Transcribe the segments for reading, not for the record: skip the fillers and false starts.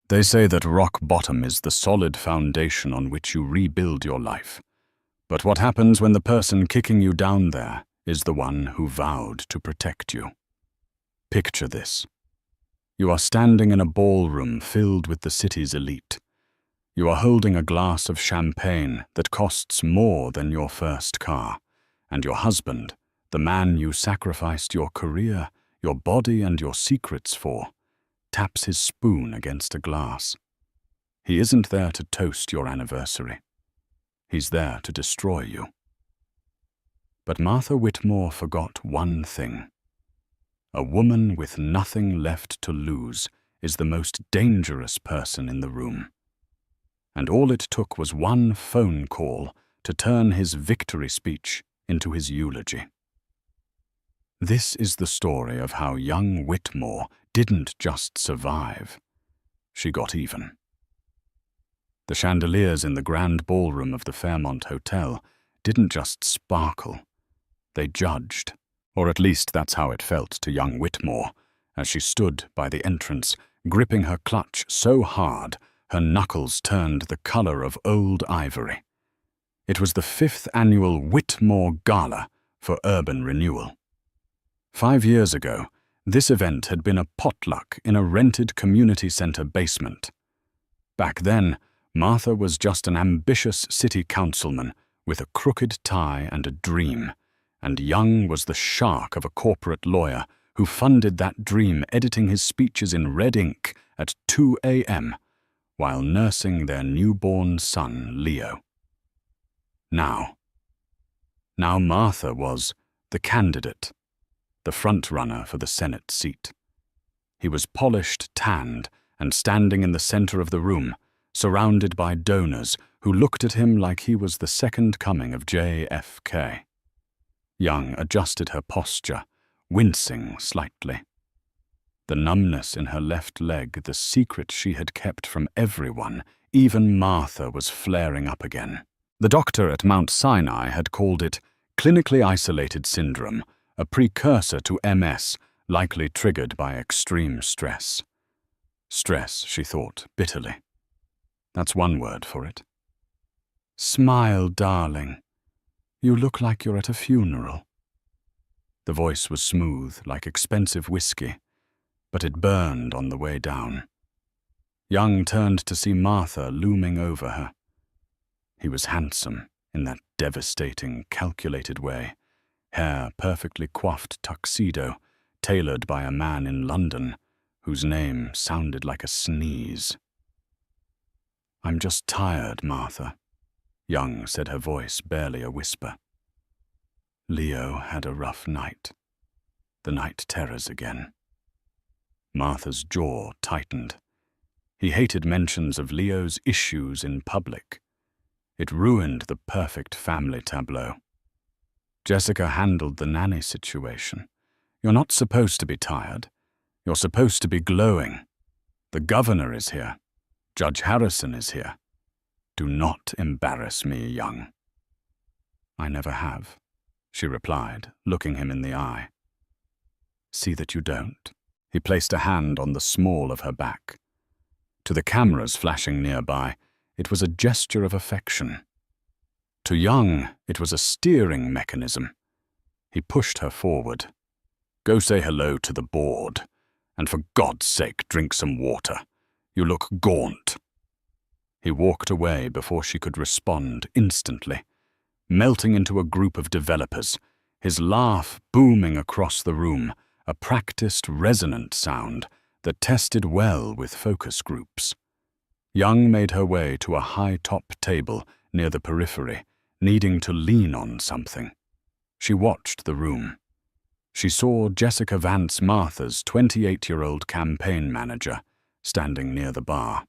They say that rock bottom is the solid foundation on which you rebuild your life. But what happens when the person kicking you down there is the one who vowed to protect you? Picture this. You are standing in a ballroom filled with the city's elite. You are holding a glass of champagne that costs more than your first car, and your husband, the man you sacrificed your career, your body, and your secrets for, taps his spoon against a glass. He isn't there to toast your anniversary. He's there to destroy you. But Martha Whitmore forgot one thing. A woman with nothing left to lose is the most dangerous person in the room. And all it took was one phone call to turn his victory speech into his eulogy. This is the story of how young Whitmore didn't just survive. She got even. The chandeliers in the grand ballroom of the Fairmont Hotel didn't just sparkle. They judged, or at least that's how it felt to young Whitmore, as she stood by the entrance, gripping her clutch so hard her knuckles turned the color of old ivory. It was the 5th annual Whitmore Gala for Urban Renewal. 5 years ago, this event had been a potluck in a rented community center basement. Back then, Martha was just an ambitious city councilman with a crooked tie and a dream, and Young was the shark of a corporate lawyer who funded that dream, editing his speeches in red ink at 2 a.m. while nursing their newborn son, Leo. Now Martha was the candidate, the front-runner for the Senate seat. He was polished, tanned, and standing in the center of the room, surrounded by donors who looked at him like he was the second coming of JFK. Young adjusted her posture, wincing slightly. The numbness in her left leg, the secret she had kept from everyone, even Martha, was flaring up again. The doctor at Mount Sinai had called it clinically isolated syndrome, a precursor to MS, likely triggered by extreme stress. Stress, she thought bitterly. That's one word for it. "Smile, darling. You look like you're at a funeral." The voice was smooth, like expensive whiskey, but it burned on the way down. Young turned to see Martha looming over her. He was handsome in that devastating, calculated way, hair perfectly coiffed tuxedo, tailored by a man in London, whose name sounded like a sneeze. "I'm just tired, Martha," Young said, her voice barely a whisper. Leo had a rough night. The night terrors again. Martha's jaw tightened. He hated mentions of Leo's issues in public. It ruined the perfect family tableau. Jessica handled the nanny situation. You're not supposed to be tired. You're supposed to be glowing. The governor is here. Judge Harrison is here. Do not embarrass me, Young. I never have, she replied, looking him in the eye. See that you don't. He placed a hand on the small of her back. To the cameras flashing nearby, it was a gesture of affection. To Young, it was a steering mechanism. He pushed her forward. Go say hello to the board. And for God's sake, drink some water. You look gaunt. He walked away before she could respond instantly, melting into a group of developers, his laugh booming across the room, a practiced, resonant sound that tested well with focus groups. Young made her way to a high-top table near the periphery, needing to lean on something. She watched the room. She saw Jessica Vance Martha's 28-year-old campaign manager standing near the bar.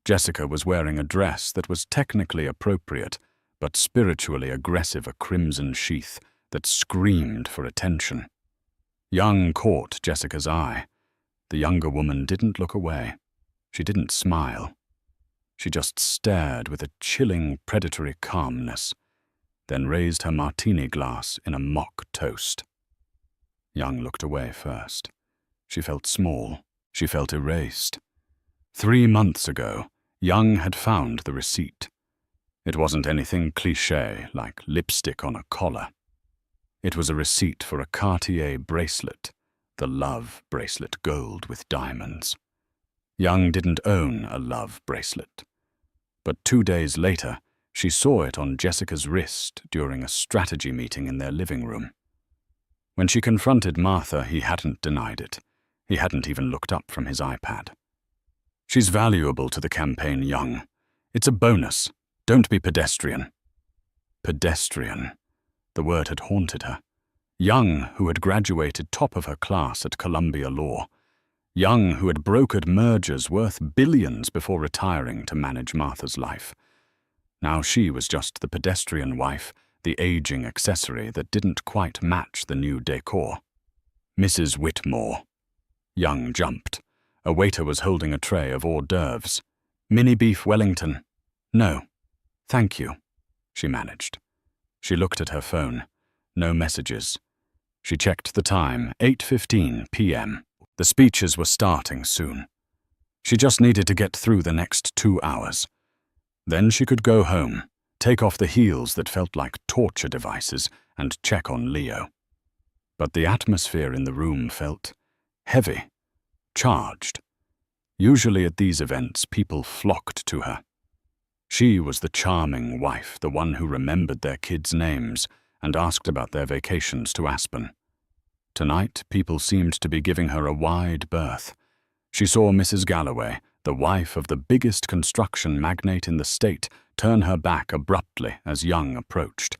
Jessica was wearing a dress that was technically appropriate, but spiritually aggressive, a crimson sheath that screamed for attention. Young caught Jessica's eye. The younger woman didn't look away. She didn't smile. She just stared with a chilling, predatory calmness, then raised her martini glass in a mock toast. Young looked away first. She felt small. She felt erased. 3 months ago, Young had found the receipt. It wasn't anything cliché like lipstick on a collar. It was a receipt for a Cartier bracelet, the love bracelet gold with diamonds. Young didn't own a love bracelet. But 2 days later, she saw it on Jessica's wrist during a strategy meeting in their living room. When she confronted Martha, he hadn't denied it. He hadn't even looked up from his iPad. "She's valuable to the campaign, Young. It's a bonus. Don't be pedestrian." Pedestrian. The word had haunted her. Young, who had graduated top of her class at Columbia Law. Young, who had brokered mergers worth billions before retiring to manage Martha's life. Now she was just the pedestrian wife, the aging accessory that didn't quite match the new decor. "Mrs. Whitmore." Young jumped. A waiter was holding a tray of hors d'oeuvres. "Mini beef Wellington." "No, thank you," she managed. She looked at her phone. No messages. She checked the time, 8:15 p.m. The speeches were starting soon. She just needed to get through the next 2 hours. Then she could go home, take off the heels that felt like torture devices, and check on Leo. But the atmosphere in the room felt heavy, charged. Usually at these events, people flocked to her. She was the charming wife, the one who remembered their kids' names and asked about their vacations to Aspen. Tonight, people seemed to be giving her a wide berth. She saw Mrs. Galloway, the wife of the biggest construction magnate in the state, turn her back abruptly as Young approached.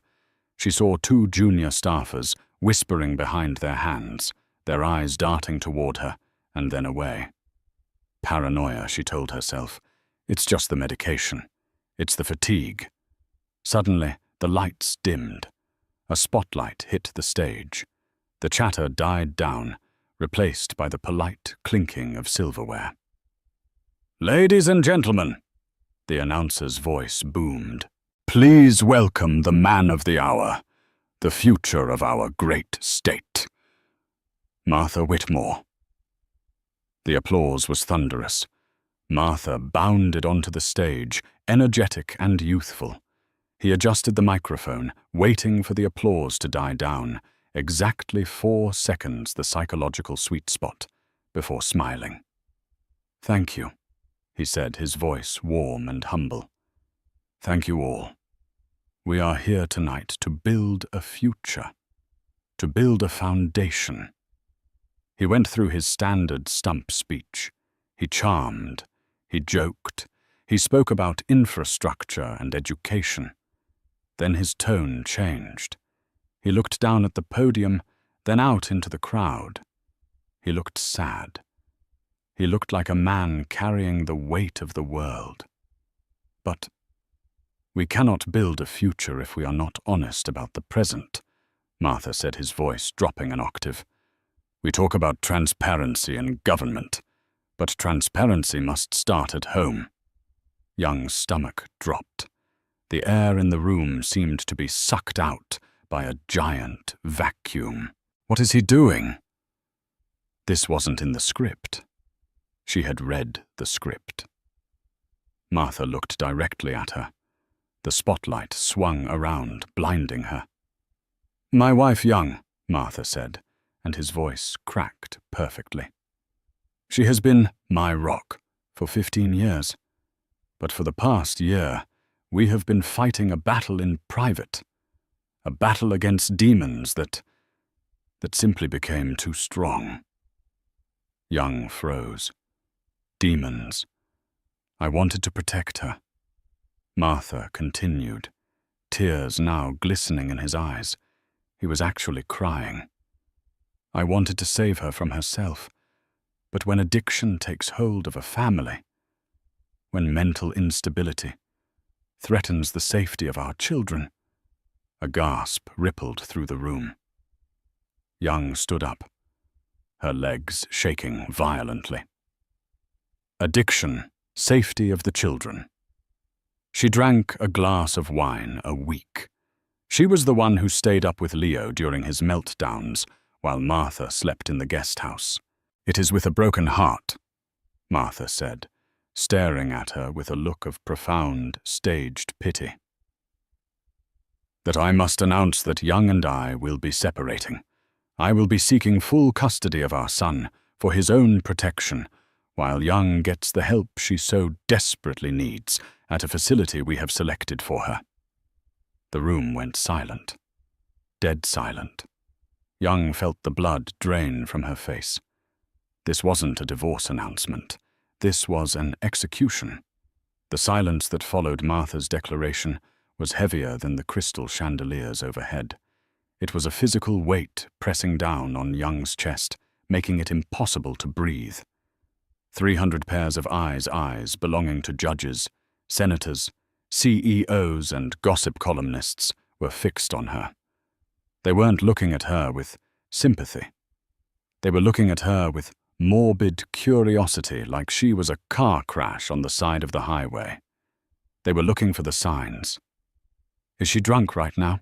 She saw 2 junior staffers whispering behind their hands, their eyes darting toward her and then away. Paranoia, she told herself. It's just the medication. It's the fatigue. Suddenly, the lights dimmed. A spotlight hit the stage. The chatter died down, replaced by the polite clinking of silverware. "Ladies and gentlemen," the announcer's voice boomed, "please welcome the man of the hour, the future of our great state, Martha Whitmore." The applause was thunderous. Martha bounded onto the stage, energetic and youthful. He adjusted the microphone, waiting for the applause to die down, exactly 4 seconds, the psychological sweet spot, before smiling. "Thank you," he said, his voice warm and humble. "Thank you all. We are here tonight to build a future, to build a foundation." He went through his standard stump speech. He charmed. He joked. He spoke about infrastructure and education. Then his tone changed. He looked down at the podium, then out into the crowd. He looked sad. He looked like a man carrying the weight of the world. "But we cannot build a future if we are not honest about the present," Martha said, his voice dropping an octave. "We talk about transparency in government, but transparency must start at home." Young's stomach dropped. The air in the room seemed to be sucked out by a giant vacuum. What is he doing? This wasn't in the script. She had read the script. Martha looked directly at her. The spotlight swung around, blinding her. "My wife Young," Martha said, and his voice cracked perfectly. "She has been my rock for 15 years. But for the past year, we have been fighting a battle in private. A battle against demons that simply became too strong." Young froze. Demons. I wanted to protect her. Martha continued, tears now glistening in his eyes. He was actually crying. "I wanted to save her from herself. But when addiction takes hold of a family, when mental instability threatens the safety of our children," a gasp rippled through the room. Young stood up, her legs shaking violently. Addiction, safety of the children. She drank a glass of wine a week. She was the one who stayed up with Leo during his meltdowns, while Martha slept in the guest house. "It is with a broken heart," Martha said, staring at her with a look of profound, staged pity. "That I must announce that Young and I will be separating. I will be seeking full custody of our son for his own protection, while Young gets the help she so desperately needs at a facility we have selected for her." The room went silent. Dead silent. Young felt the blood drain from her face. This wasn't a divorce announcement. This was an execution. The silence that followed Martha's declaration was heavier than the crystal chandeliers overhead. It was a physical weight pressing down on Young's chest, making it impossible to breathe. 300 pairs of eyes belonging to judges, senators, CEOs, and gossip columnists were fixed on her. They weren't looking at her with sympathy. They were looking at her with morbid curiosity, like she was a car crash on the side of the highway. They were looking for the signs. Is she drunk right now?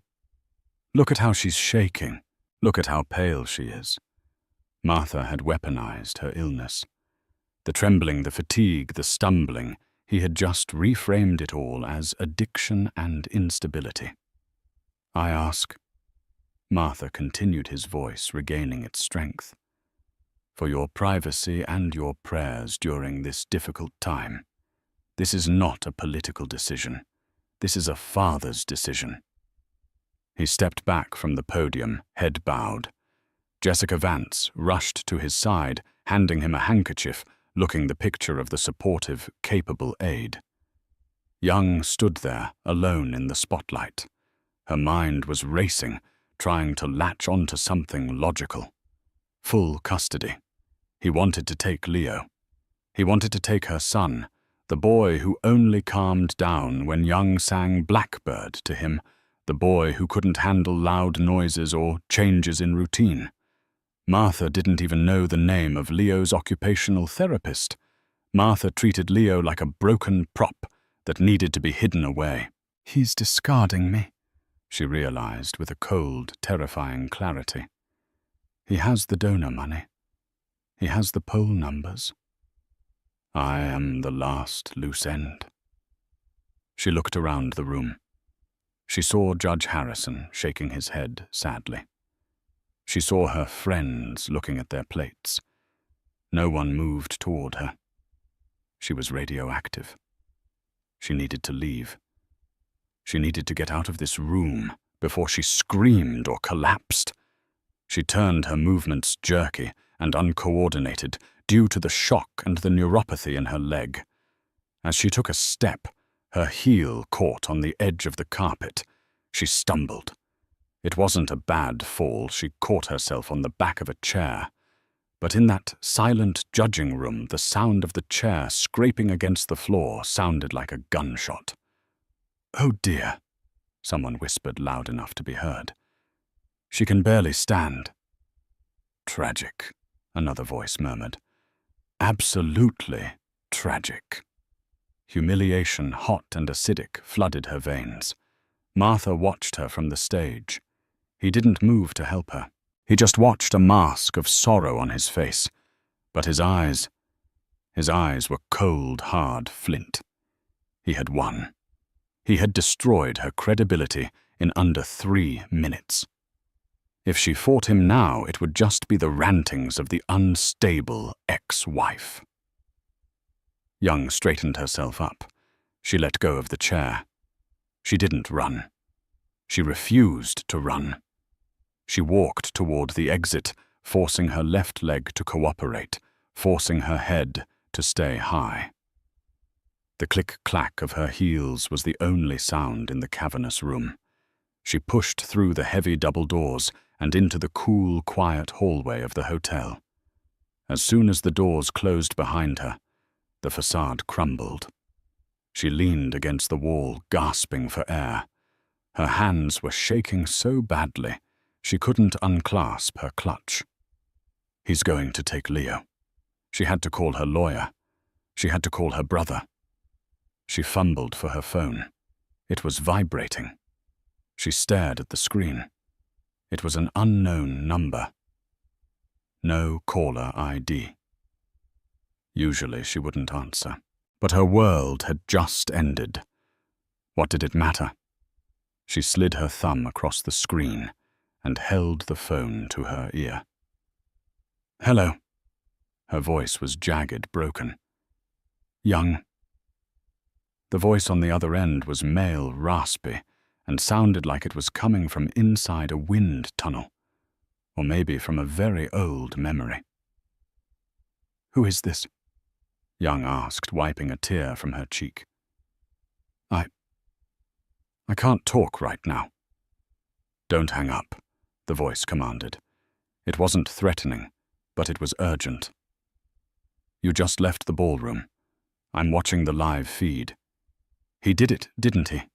Look at how she's shaking. Look at how pale she is. Martha had weaponized her illness. The trembling, the fatigue, the stumbling, he had just reframed it all as addiction and instability. I ask, Martha continued, his voice regaining its strength, for your privacy and your prayers during this difficult time. This is not a political decision. This is a father's decision. He stepped back from the podium, head bowed. Jessica Vance rushed to his side, handing him a handkerchief, looking the picture of the supportive, capable aide. Young stood there, alone in the spotlight. Her mind was racing, trying to latch onto something logical. Full custody. He wanted to take Leo. He wanted to take her son, the boy who only calmed down when Young sang Blackbird to him, the boy who couldn't handle loud noises or changes in routine. Martha didn't even know the name of Leo's occupational therapist. Martha treated Leo like a broken prop that needed to be hidden away. He's discarding me, she realized with a cold, terrifying clarity. He has the donor money. He has the poll numbers. I am the last loose end. She looked around the room. She saw Judge Harrison shaking his head sadly. She saw her friends looking at their plates. No one moved toward her. She was radioactive. She needed to leave. She needed to get out of this room before she screamed or collapsed. She turned, her movements jerky and uncoordinated due to the shock and the neuropathy in her leg. As she took a step, her heel caught on the edge of the carpet. She stumbled. It wasn't a bad fall. She caught herself on the back of a chair. But in that silent judging room, the sound of the chair scraping against the floor sounded like a gunshot. "Oh dear," someone whispered loud enough to be heard. "She can barely stand." "Tragic," another voice murmured. "Absolutely tragic." Humiliation, hot and acidic, flooded her veins. Martha watched her from the stage. He didn't move to help her. He just watched, a mask of sorrow on his face. But his eyes were cold, hard flint. He had won. He had destroyed her credibility in under 3 minutes. If she fought him now, it would just be the rantings of the unstable ex-wife. Young straightened herself up. She let go of the chair. She didn't run. She refused to run. She walked toward the exit, forcing her left leg to cooperate, forcing her head to stay high. The click-clack of her heels was the only sound in the cavernous room. She pushed through the heavy double doors and into the cool, quiet hallway of the hotel. As soon as the doors closed behind her, the facade crumbled. She leaned against the wall, gasping for air. Her hands were shaking so badly, she couldn't unclasp her clutch. He's going to take Leo. She had to call her lawyer. She had to call her brother. She fumbled for her phone. It was vibrating. She stared at the screen. It was an unknown number. No caller ID. Usually she wouldn't answer, But her world had just ended. What did it matter? She slid her thumb across the screen and held the phone to her ear. "Hello." Her voice was jagged, broken. "Young." The voice on the other end was male, raspy, and sounded like it was coming from inside a wind tunnel, or maybe from a very old memory. "Who is this?" Young asked, wiping a tear from her cheek. I can't talk right now." "Don't hang up," the voice commanded. It wasn't threatening, but it was urgent. "You just left the ballroom. I'm watching the live feed. He did it, didn't he?"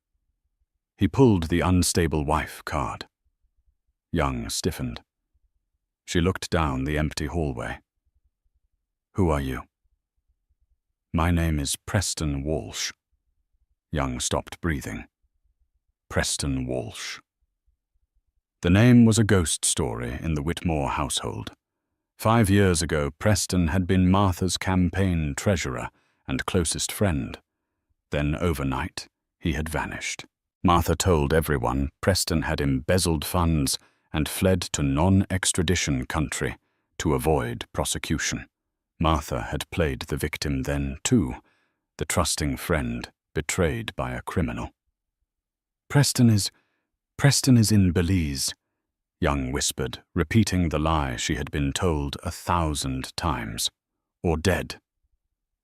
He pulled the unstable wife card. Young stiffened. She looked down the empty hallway. "Who are you?" "My name is Preston Walsh." Young stopped breathing. Preston Walsh. The name was a ghost story in the Whitmore household. 5 years ago, Preston had been Martha's campaign treasurer and closest friend. Then overnight, he had vanished. Martha told everyone Preston had embezzled funds and fled to non-extradition country to avoid prosecution. Martha had played the victim then, too, the trusting friend betrayed by a criminal. Preston is in Belize," Young whispered, repeating the lie she had been told 1,000 times. "Or dead."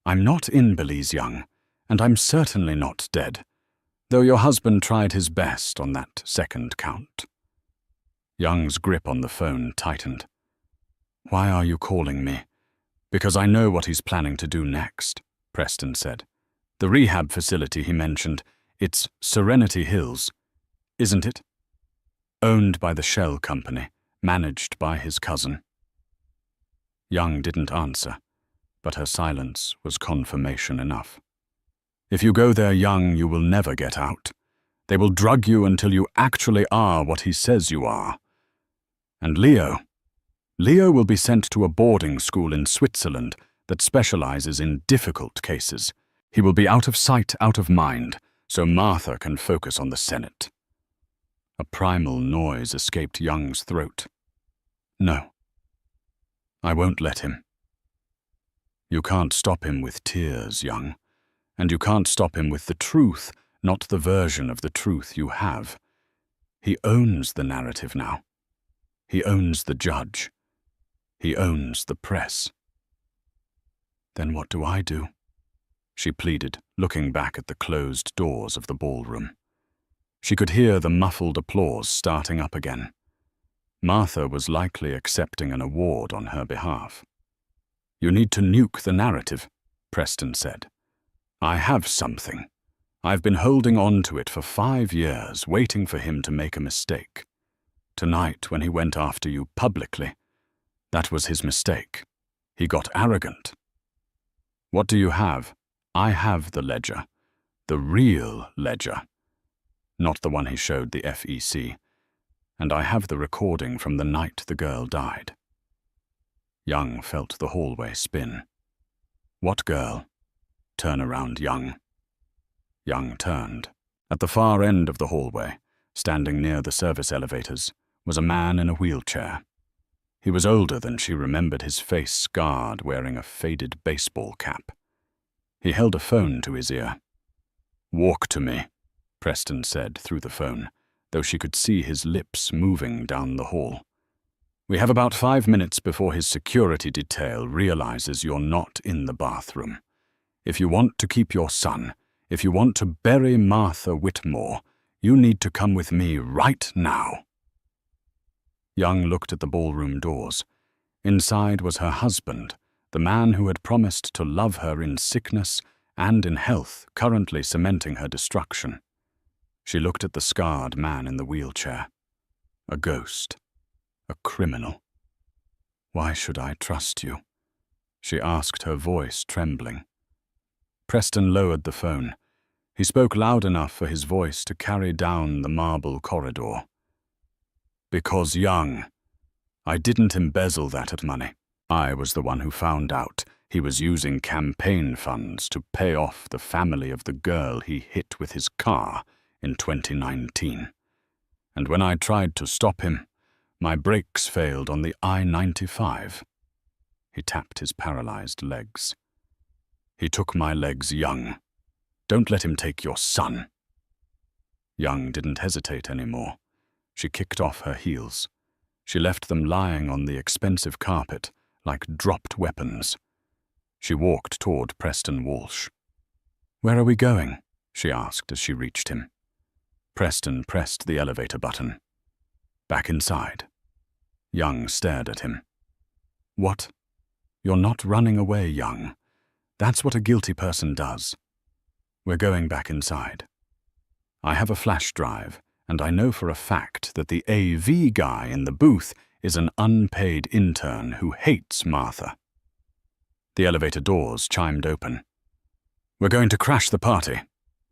"I'm not in Belize, Young, and I'm certainly not dead, though your husband tried his best on that second count." Young's grip on the phone tightened. "Why are you calling me?" "Because I know what he's planning to do next," Preston said. "The rehab facility he mentioned, it's Serenity Hills, isn't it? Owned by the Shell Company, managed by his cousin." Young didn't answer, but her silence was confirmation enough. "If you go there, Young, you will never get out. They will drug you until you actually are what he says you are. And Leo will be sent to a boarding school in Switzerland that specializes in difficult cases. He will be out of sight, out of mind, so Martha can focus on the Senate." A primal noise escaped Young's throat. "No. I won't let him." "You can't stop him with tears, Young, and you can't stop him with the truth, not the version of the truth you have. He owns the narrative now. He owns the judge. He owns the press." "Then what do I do?" she pleaded, looking back at the closed doors of the ballroom. She could hear the muffled applause starting up again. Martha was likely accepting an award on her behalf. "You need to nuke the narrative," Preston said. "I have something. I've been holding on to it for 5 years, waiting for him to make a mistake. Tonight, when he went after you publicly, that was his mistake. He got arrogant." "What do you have?" "I have the ledger. The real ledger. Not the one he showed the FEC. And I have the recording from the night the girl died." Young felt the hallway spin. "What girl?" "Turn around, Young." Young turned. At the far end of the hallway, standing near the service elevators, was a man in a wheelchair. He was older than she remembered his face, scarred, wearing a faded baseball cap. He held a phone to his ear. "Walk to me," Preston said through the phone, though she could see his lips moving down the hall. "We have about 5 minutes before his security detail realizes you're not in the bathroom. If you want to keep your son, if you want to bury Martha Whitmore, you need to come with me right now." Young looked at the ballroom doors. Inside was her husband, the man who had promised to love her in sickness and in health, currently cementing her destruction. She looked at the scarred man in the wheelchair. A ghost. A criminal. "Why should I trust you?" she asked, her voice trembling. Preston lowered the phone. He spoke loud enough for his voice to carry down the marble corridor. "Because, Young, I didn't embezzle that money. I was the one who found out, He was using campaign funds to pay off the family of the girl he hit with his car in 2019. And when I tried to stop him, my brakes failed on the I-95. He tapped his paralyzed legs. He took my legs, Young. Don't let him take your son. Young didn't hesitate anymore. She kicked off her heels. She left them lying on the expensive carpet like dropped weapons. She walked toward Preston Walsh. "Where are we going?" she asked as she reached him. Preston pressed the elevator button. "Back inside." Young stared at him. "What? You're not running away, Young. That's what a guilty person does." "We're going back inside. I have a flash drive, and I know for a fact that the AV guy in the booth is an unpaid intern who hates Martha." The elevator doors chimed open. "We're going to crash the party,"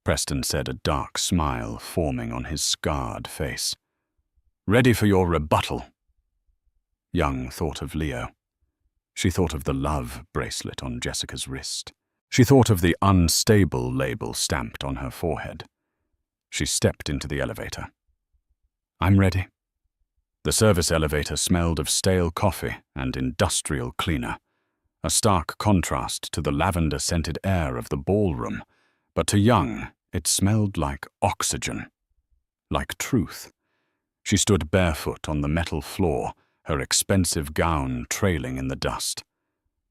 Preston said, a dark smile forming on his scarred face. "Ready for your rebuttal." Young thought of Leo. She thought of the love bracelet on Jessica's wrist. She thought of the unstable label stamped on her forehead. She stepped into the elevator. "I'm ready." The service elevator smelled of stale coffee and industrial cleaner, a stark contrast to the lavender-scented air of the ballroom, but to Young it smelled like oxygen, like truth. She stood barefoot on the metal floor, her expensive gown trailing in the dust.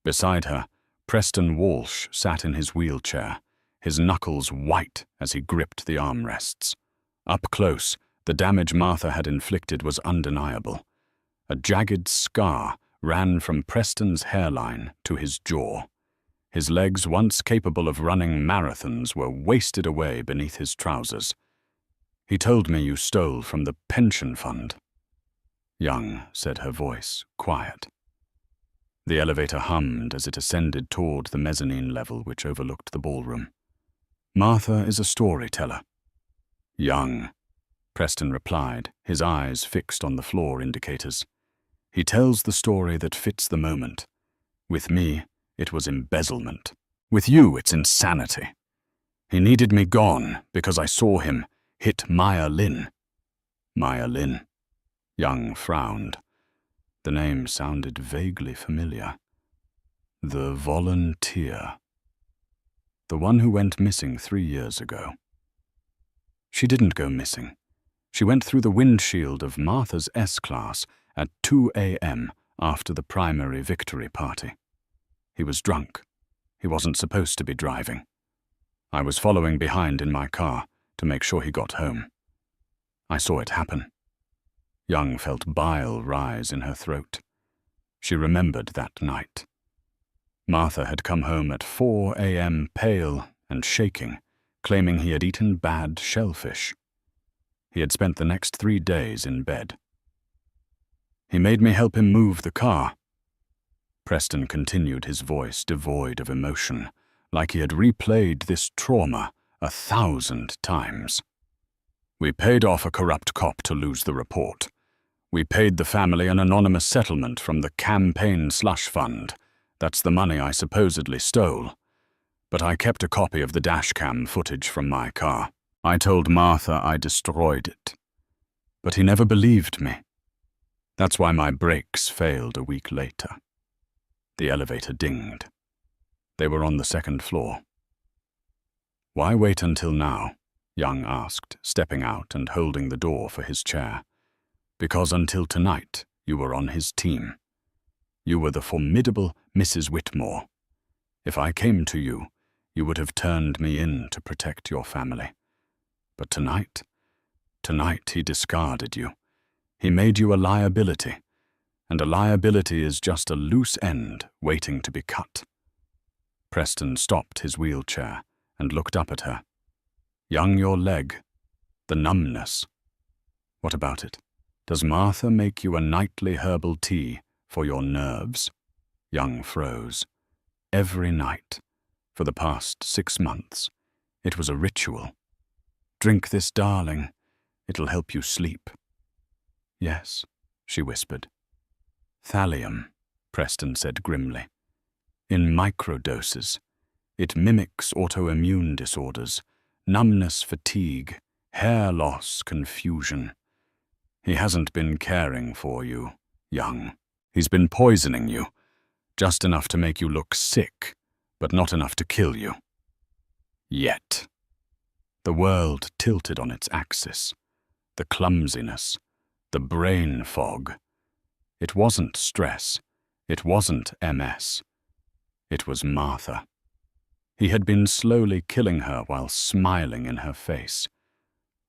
Beside her, Preston Walsh sat in his wheelchair, his knuckles white as he gripped the armrests. Up close, the damage Martha had inflicted was undeniable. A jagged scar ran from Preston's hairline to his jaw. His legs, once capable of running marathons, were wasted away beneath his trousers. "He told me you stole from the pension fund." Young said, her voice quiet. The elevator hummed as it ascended toward the mezzanine level which overlooked the ballroom. "Martha is a storyteller." "Young," Preston replied, his eyes fixed on the floor indicators. "He tells the story that fits the moment. With me, it was embezzlement. With you, it's insanity. He needed me gone because I saw him hit Maya Lin." "Maya Lin?" Young frowned. The name sounded vaguely familiar. "The volunteer. The one who went missing 3 years ago." "She didn't go missing. She went through the windshield of Martha's S-Class at 2 a.m. after the primary victory party. He was drunk. He wasn't supposed to be driving. I was following behind in my car to make sure he got home. I saw it happen." Young felt bile rise in her throat. She remembered that night. Martha had come home at 4 a.m. pale and shaking, claiming he had eaten bad shellfish. He had spent the next 3 days in bed. "He made me help him move the car." Preston continued, his voice devoid of emotion, like he had replayed this trauma 1,000 times. "We paid off a corrupt cop to lose the report. We paid the family an anonymous settlement from the campaign slush fund. That's the money I supposedly stole. But I kept a copy of the dashcam footage from my car. I told Martha I destroyed it. But he never believed me. That's why my brakes failed a week later." The elevator dinged. They were on the second floor. "Why wait until now?" Young asked, stepping out and holding the door for his chair. "Because until tonight, you were on his team. You were the formidable Mrs. Whitmore. If I came to you, you would have turned me in to protect your family. But tonight he discarded you. He made you a liability, and a liability is just a loose end waiting to be cut." Preston stopped his wheelchair and looked up at her. "Young, your leg. The numbness. What about it? Does Martha make you a nightly herbal tea for your nerves?" Young froze. "Every night. For the past 6 months. It was a ritual. Drink this, darling. It'll help you sleep." "Yes," she whispered. "Thallium," Preston said grimly. in microdoses. It mimics autoimmune disorders, numbness, fatigue, hair loss, confusion. He hasn't been caring for you, young. He's been poisoning you, just enough to make you look sick, but not enough to kill you. Yet. The world tilted on its axis. The clumsiness, the brain fog. It wasn't stress. It wasn't MS. It was Martha. He had been slowly killing her while smiling in her face.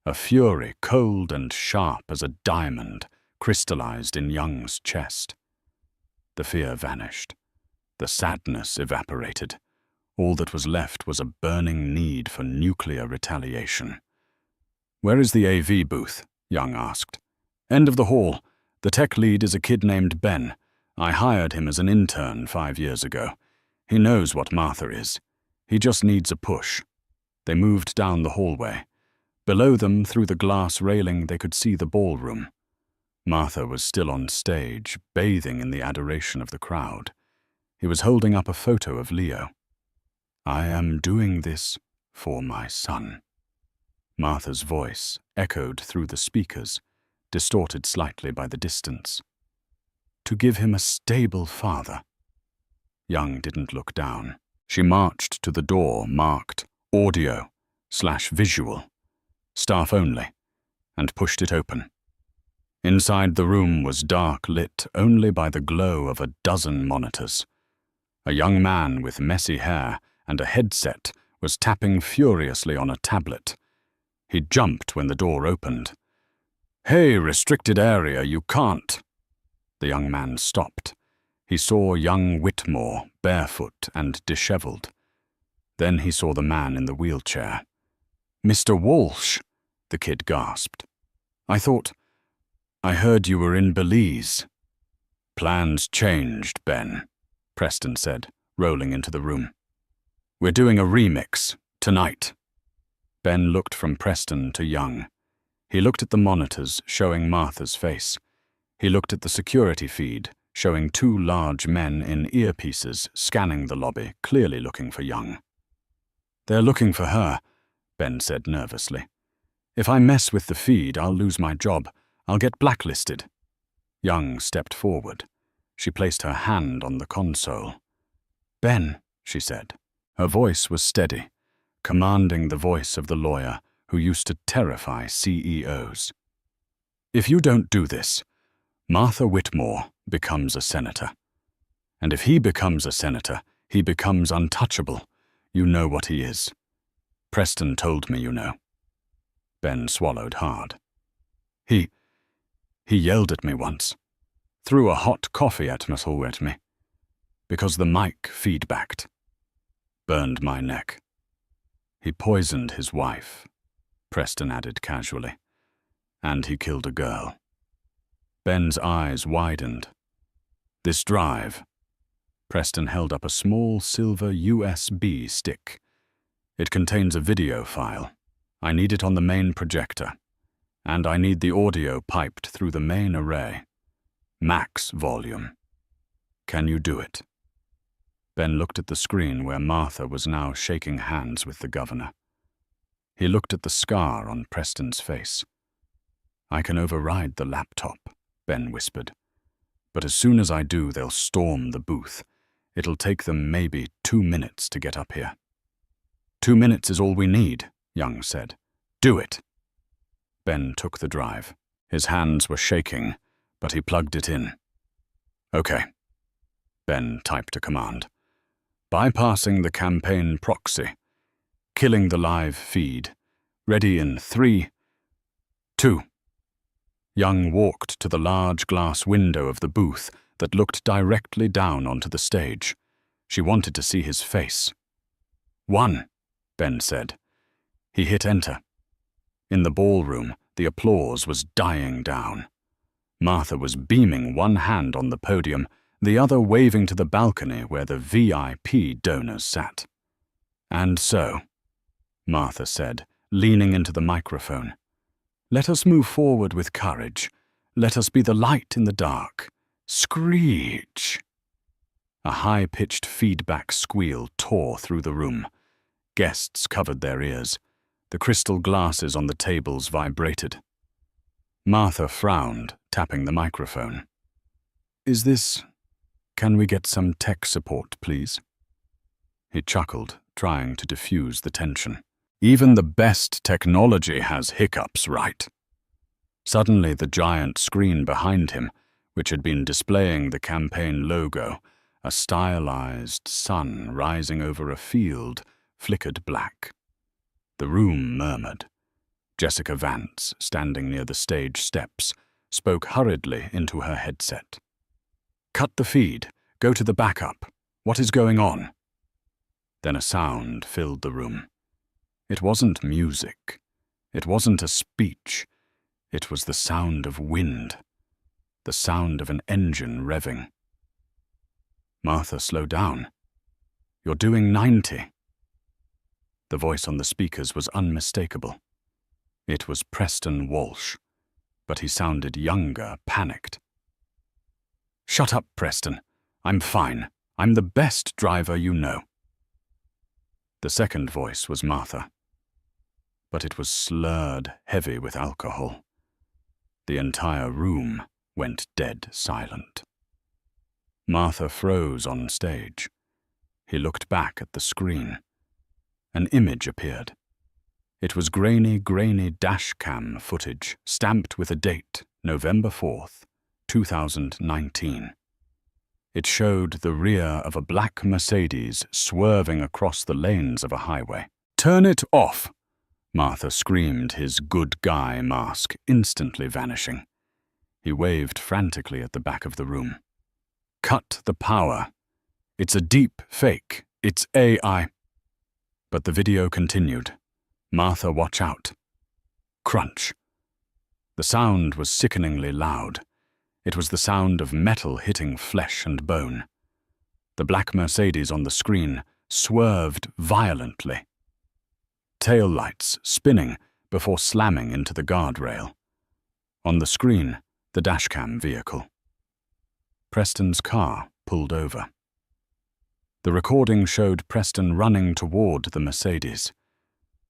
A fury cold and sharp as a diamond crystallized in Young's chest. The fear vanished. The sadness evaporated. All that was left was a burning need for nuclear retaliation. "Where is the AV booth?" Young asked. "End of the hall. The tech lead is a kid named Ben. I hired him as an intern 5 years ago. He knows what Martha is. He just needs a push." They moved down the hallway. Below them, through the glass railing, they could see the ballroom. Martha was still on stage, bathing in the adoration of the crowd. He was holding up a photo of Leo. "I am doing this for my son." Martha's voice echoed through the speakers, distorted slightly by the distance. "To give him a stable father." Young didn't look down. She marched to the door marked audio/visual, staff only, and pushed it open. Inside the room was dark, lit only by the glow of a dozen monitors. A young man with messy hair and a headset was tapping furiously on a tablet. He jumped when the door opened. "Hey, restricted area, you can't." The young man stopped. He saw young Whitmore, barefoot and disheveled. Then he saw the man in the wheelchair. "Mr. Walsh," the kid gasped. I heard you were in Belize." "Plans changed, Ben," Preston said, rolling into the room. "We're doing a remix, tonight." Ben looked from Preston to Young. He looked at the monitors showing Martha's face. He looked at the security feed, showing 2 large men in earpieces scanning the lobby, clearly looking for Young. "They're looking for her," Ben said nervously. "If I mess with the feed, I'll lose my job. I'll get blacklisted." Young stepped forward. She placed her hand on the console. "Ben," she said. Her voice was steady, commanding the voice of the lawyer who used to terrify CEOs. "If you don't do this, Martha Whitmore becomes a senator. And if he becomes a senator, he becomes untouchable. You know what he is. Preston told me you know." Ben swallowed hard. He yelled at me once. Threw a hot coffee at me. Because the mic feedbacked. Burned my neck. He poisoned his wife, Preston added casually. And he killed a girl. Ben's eyes widened. "This drive." Preston held up a small silver USB stick. "It contains a video file. I need it on the main projector. And I need the audio piped through the main array. Max volume. Can you do it?" Ben looked at the screen where Martha was now shaking hands with the governor. He looked at the scar on Preston's face. "I can override the laptop," Ben whispered. "But as soon as I do, they'll storm the booth. It'll take them maybe 2 minutes to get up here." 2 minutes is all we need," Young said. "Do it." Ben took the drive. His hands were shaking, but he plugged it in. "Okay." Ben typed a command. "Bypassing the campaign proxy. Killing the live feed. Ready in 3, 2. Young walked to the large glass window of the booth that looked directly down onto the stage. She wanted to see his face. 1, Ben said. He hit enter. In the ballroom, the applause was dying down. Martha was beaming one hand on the podium, the other waving to the balcony where the VIP donors sat. "And so," Martha said, leaning into the microphone, "let us move forward with courage. Let us be the light in the dark. Screech!" A high-pitched feedback squeal tore through the room. Guests covered their ears. The crystal glasses on the tables vibrated. Martha frowned, tapping the microphone. Can we get some tech support, please? He chuckled, trying to diffuse the tension. Even the best technology has hiccups, right? Suddenly, the giant screen behind him, which had been displaying the campaign logo, a stylized sun rising over a field, flickered black. The room murmured. Jessica Vance, standing near the stage steps, spoke hurriedly into her headset. "Cut the feed. Go to the backup. What is going on?" Then a sound filled the room. It wasn't music. It wasn't a speech. It was the sound of wind. The sound of an engine revving. "Martha, slow down. You're doing 90. The voice on the speakers was unmistakable. It was Preston Walsh, but he sounded younger, panicked. "Shut up, Preston. I'm fine. I'm the best driver you know." The second voice was Martha, but it was slurred, heavy with alcohol. The entire room went dead silent. Martha froze on stage. He looked back at the screen. An image appeared. It was grainy dashcam footage, stamped with a date, November 4th, 2019. It showed the rear of a black Mercedes swerving across the lanes of a highway. "Turn it off!" Martha screamed, his good guy mask instantly vanishing. He waved frantically at the back of the room. "Cut the power. It's a deep fake. It's AI." But the video continued. "Martha, watch out." Crunch. The sound was sickeningly loud. It was the sound of metal hitting flesh and bone. The black Mercedes on the screen swerved violently. Tail lights spinning before slamming into the guardrail. On the screen, the dashcam vehicle. Preston's car pulled over. The recording showed Preston running toward the Mercedes,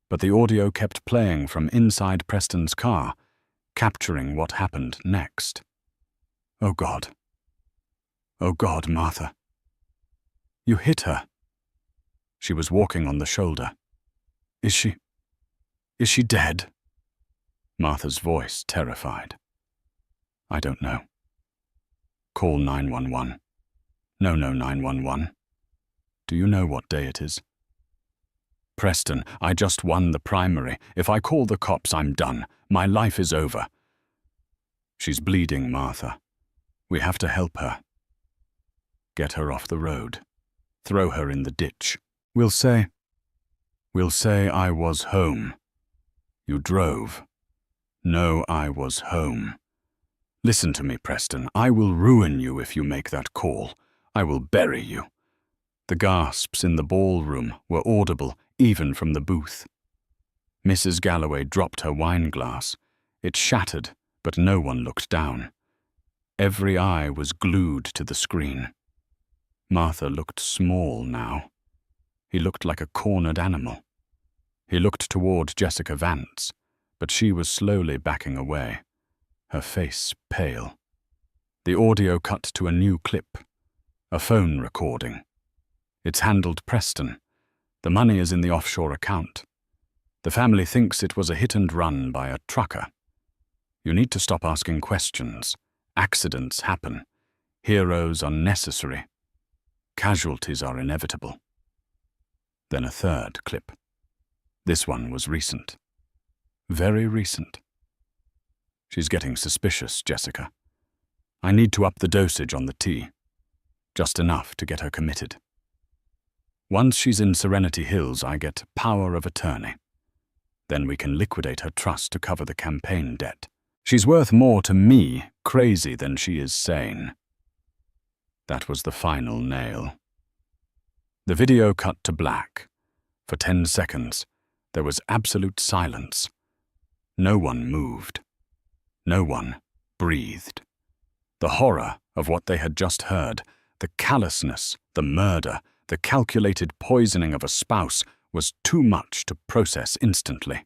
but the audio kept playing from inside Preston's car, capturing what happened next. "Oh God. Oh God, Martha. You hit her." She was walking on the shoulder. Is she dead?" Martha's voice terrified. "I don't know." "Call 911. No, 911. Do you know what day it is?" "Preston, I just won the primary. If I call the cops, I'm done. My life is over." "She's bleeding, Martha. We have to help her." "Get her off the road. Throw her in the ditch. We'll say I was home. You drove. No, I was home. Listen to me, Preston. I will ruin you if you make that call. I will bury you." The gasps in the ballroom were audible even from the booth. Mrs. Galloway dropped her wine glass. It shattered, but no one looked down. Every eye was glued to the screen. Martha looked small now. He looked like a cornered animal. He looked toward Jessica Vance, but she was slowly backing away, her face pale. The audio cut to a new clip, a phone recording. It's handled Preston. The money is in the offshore account. The family thinks it was a hit and run by a trucker. You need to stop asking questions. Accidents happen. Heroes are necessary. Casualties are inevitable. Then a third clip. This one was recent. Very recent. "She's getting suspicious, Jessica. I need to up the dosage on the tea. Just enough to get her committed. Once she's in Serenity Hills, I get power of attorney. Then we can liquidate her trust to cover the campaign debt. She's worth more to me, crazy, than she is sane." That was the final nail. The video cut to black. For 10 seconds, there was absolute silence. No one moved. No one breathed. The horror of what they had just heard The callousness, the murder, the calculated poisoning of a spouse was too much to process instantly.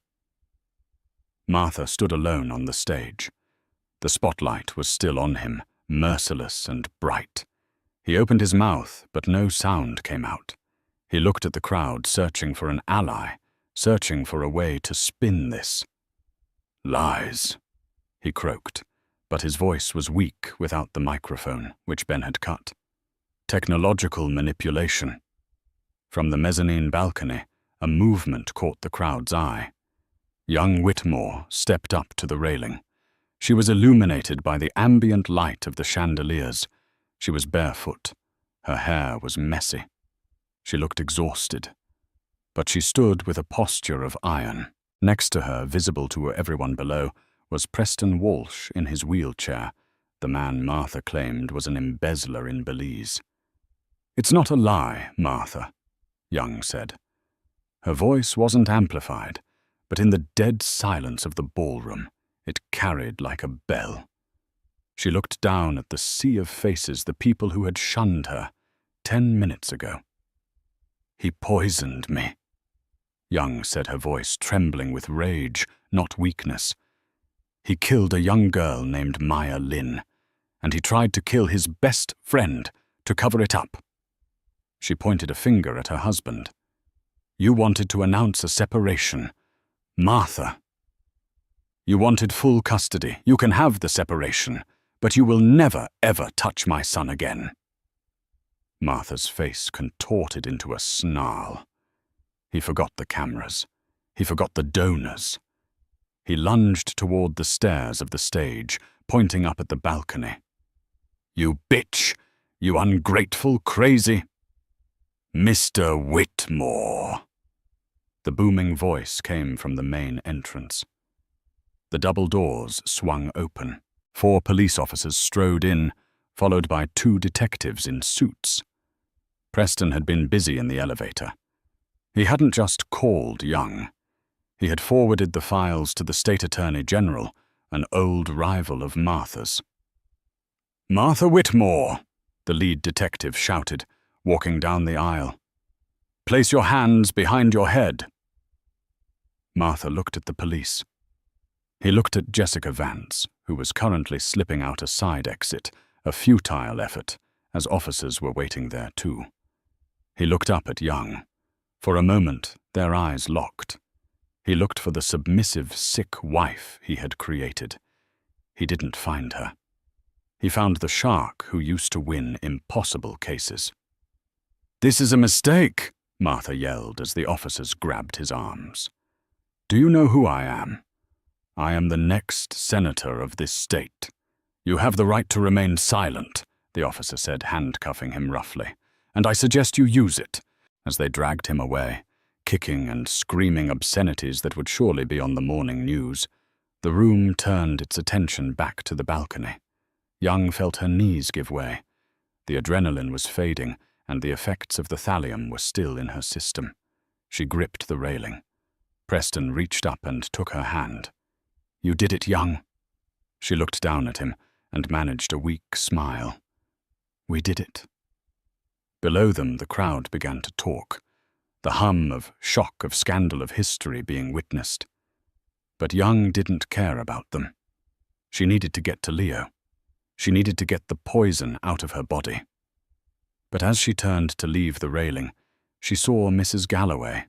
Martha stood alone on the stage. The spotlight was still on him, merciless and bright. He opened his mouth, but no sound came out. He looked at the crowd, searching for an ally, searching for a way to spin this. "Lies," he croaked, but his voice was weak without the microphone, which Ben had cut. "Technological manipulation." From the mezzanine balcony, a movement caught the crowd's eye. Young Whitmore stepped up to the railing. She was illuminated by the ambient light of the chandeliers. She was barefoot. Her hair was messy. She looked exhausted. But she stood with a posture of iron. Next to her, visible to everyone below, was Preston Walsh in his wheelchair, the man Martha claimed was an embezzler in Belize. "It's not a lie, Martha," Young said. Her voice wasn't amplified, but in the dead silence of the ballroom, it carried like a bell. She looked down at the sea of faces, the people who had shunned her 10 minutes ago. "He poisoned me," Young said, her voice trembling with rage, not weakness. "He killed a young girl named Maya Lin, and he tried to kill his best friend to cover it up." She pointed a finger at her husband. "You wanted to announce a separation. Martha. You wanted full custody. You can have the separation, but you will never, ever touch my son again." Martha's face contorted into a snarl. He forgot the cameras. He forgot the donors. He lunged toward the stairs of the stage, pointing up at the balcony. "You bitch! You ungrateful, crazy—" "Mr. Whitmore!" The booming voice came from the main entrance. The double doors swung open. 4 police officers strode in, followed by 2 detectives in suits. Preston had been busy in the elevator. He hadn't just called Young. He had forwarded the files to the State Attorney General, an old rival of Martha's. "Martha Whitmore!" the lead detective shouted, walking down the aisle. "Place your hands behind your head." Martha looked at the police. He looked at Jessica Vance, who was currently slipping out a side exit, a futile effort, as officers were waiting there too. He looked up at Young. For a moment, their eyes locked. He looked for the submissive, sick wife he had created. He didn't find her. He found the shark who used to win impossible cases. "This is a mistake," Martha yelled as the officers grabbed his arms. "Do you know who I am? I am the next senator of this state. You have the right to remain silent," the officer said, handcuffing him roughly, "and I suggest you use it," as they dragged him away, kicking and screaming obscenities that would surely be on the morning news. The room turned its attention back to the balcony. Young felt her knees give way. The adrenaline was fading, and the effects of the thallium were still in her system. She gripped the railing. Preston reached up and took her hand. "You did it, Young." She looked down at him and managed a weak smile. "We did it." Below them, the crowd began to talk, the hum of shock, of scandal, of history being witnessed. But Young didn't care about them. She needed to get to Leo. She needed to get the poison out of her body. But as she turned to leave the railing, she saw Mrs. Galloway,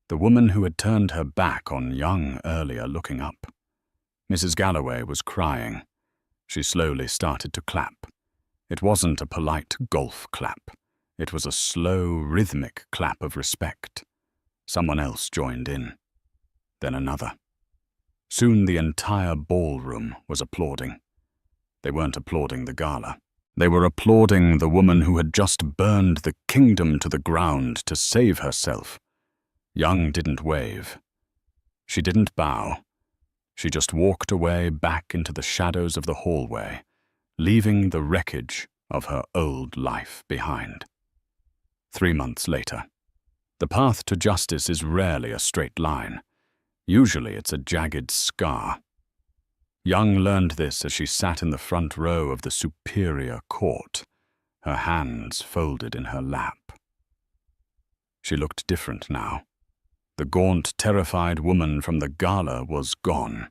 the woman who had turned her back on Young earlier, looking up. Mrs. Galloway was crying. She slowly started to clap. It wasn't a polite golf clap. It was a slow, rhythmic clap of respect. Someone else joined in. Then another. Soon the entire ballroom was applauding. They weren't applauding the gala. They were applauding the woman who had just burned the kingdom to the ground to save herself. Young didn't wave. She didn't bow. She just walked away back into the shadows of the hallway, leaving the wreckage of her old life behind. 3 months later. The path to justice is rarely a straight line. Usually it's a jagged scar. Young learned this as she sat in the front row of the Superior Court. her hands folded in her lap. She looked different now. The gaunt, terrified woman from the gala was gone.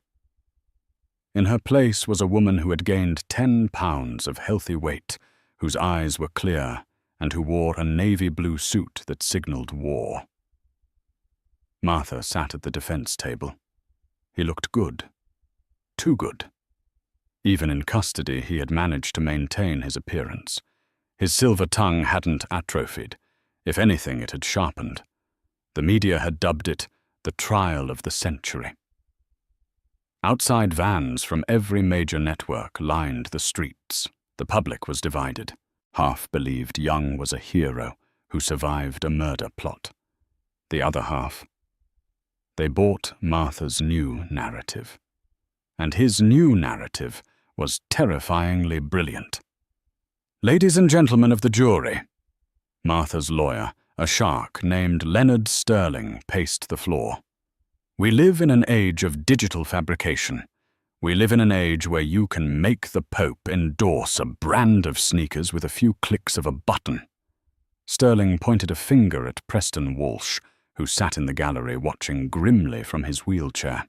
In her place was a woman who had gained 10 pounds of healthy weight, whose eyes were clear, and who wore a navy blue suit that signaled war. Martha sat at the defense table. He looked good. Too good. Even in custody, he had managed to maintain his appearance. His silver tongue hadn't atrophied. If anything, it had sharpened. The media had dubbed it the trial of the century. Outside vans from every major network lined the streets. The public was divided. Half believed Young was a hero who survived a murder plot. The other half, they bought Martha's new narrative. And his new narrative was terrifyingly brilliant. "Ladies and gentlemen of the jury," Martha's lawyer, a shark named Leonard Sterling, paced the floor. "We live in an age of digital fabrication. We live in an age where you can make the Pope endorse a brand of sneakers with a few clicks of a button." Sterling pointed a finger at Preston Walsh, who sat in the gallery watching grimly from his wheelchair.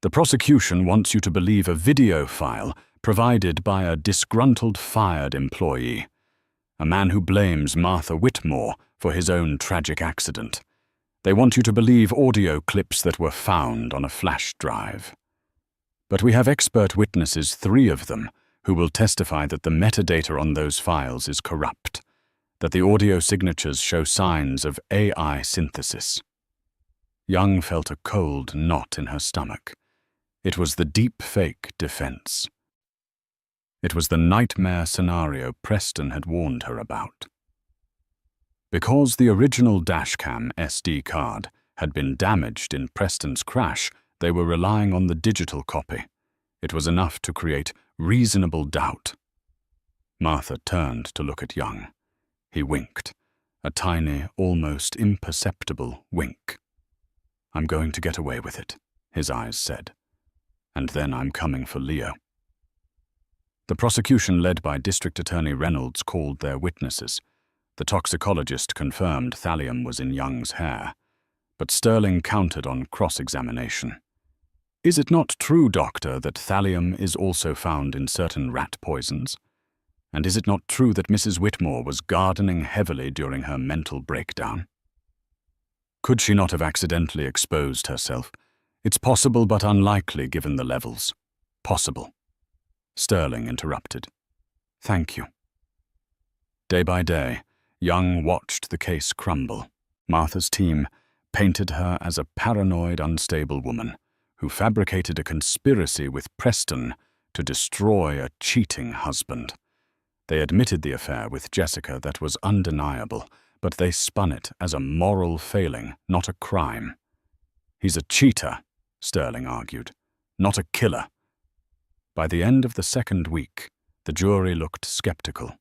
"The prosecution wants you to believe a video file provided by a disgruntled fired employee, a man who blames Martha Whitmore for his own tragic accident. They want you to believe audio clips that were found on a flash drive. But we have expert witnesses, 3 of them, who will testify that the metadata on those files is corrupt, that the audio signatures show signs of AI synthesis." Young felt a cold knot in her stomach. It was the deep-fake defense. It was the nightmare scenario Preston had warned her about. Because the original dashcam SD card had been damaged in Preston's crash, they were relying on the digital copy. It was enough to create reasonable doubt. Martha turned to look at Young. He winked, a tiny, almost imperceptible wink. "I'm going to get away with it," his eyes said. "And then I'm coming for Leo." The prosecution, led by District Attorney Reynolds, called their witnesses. The toxicologist confirmed thallium was in Young's hair, but Sterling countered on cross-examination. "Is it not true, doctor, that thallium is also found in certain rat poisons? And is it not true that Mrs. Whitmore was gardening heavily during her mental breakdown? Could she not have accidentally exposed herself? It's possible but unlikely given the levels." "Possible." Sterling interrupted. "Thank you." Day by day, Young watched the case crumble. Martha's team painted her as a paranoid, unstable woman who fabricated a conspiracy with Preston to destroy a cheating husband. They admitted the affair with Jessica that was undeniable, but they spun it as a moral failing, not a crime. "He's a cheater," Sterling argued, "not a killer." By the end of the second week, the jury looked skeptical.